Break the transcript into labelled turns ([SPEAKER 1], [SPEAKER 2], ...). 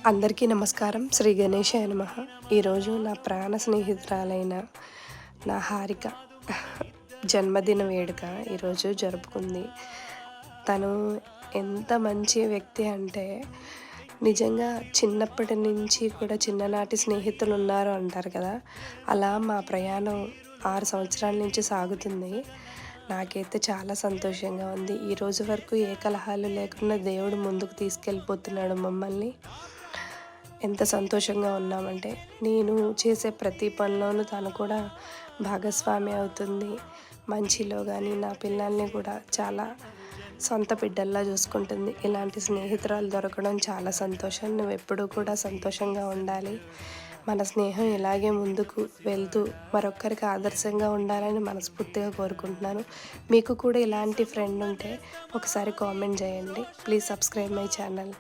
[SPEAKER 1] అందరికీ నమస్కారం. శ్రీ గణేశాయ నమః. ఈరోజు నా ప్రాణ స్నేహితురాలైన నా హారిక జన్మదిన వేడుక ఈరోజు జరుపుకుంది. తను ఎంత మంచి వ్యక్తి అంటే నిజంగా చిన్నప్పటి నుంచి కూడా చిన్ననాటి స్నేహితులు ఉన్నారు అంటారు కదా! అలా మా ప్రయాణం 6 సంవత్సరాల నుంచి సాగుతుంది. నాకైతే చాలా సంతోషంగా ఉంది. ఈరోజు వరకు ఏ కలహాలు లేకుండా దేవుడు ముందుకు తీసుకెళ్ళిపోతున్నాడు మమ్మల్ని. ఎంత సంతోషంగా ఉన్నామంటే నేను చేసే ప్రతి పనిలోనూ తను కూడా భాగస్వామి అవుతుంది. మంచిలో కానీ నా పిల్లల్ని కూడా చాలా సొంత బిడ్డల్లా చూసుకుంటుంది. ఇలాంటి స్నేహితురాలు దొరకడం చాలా సంతోషం. నువ్వెప్పుడూ కూడా సంతోషంగా ఉండాలి. మన స్నేహం ఇలాగే ముందుకు వెళ్తూ మరొక్కరికి ఆదర్శంగా ఉండాలని మనస్ఫూర్తిగా కోరుకుంటున్నాను. మీకు కూడా ఇలాంటి ఫ్రెండ్ ఉంటే ఒకసారి కామెంట్ చేయండి. Please subscribe my channel.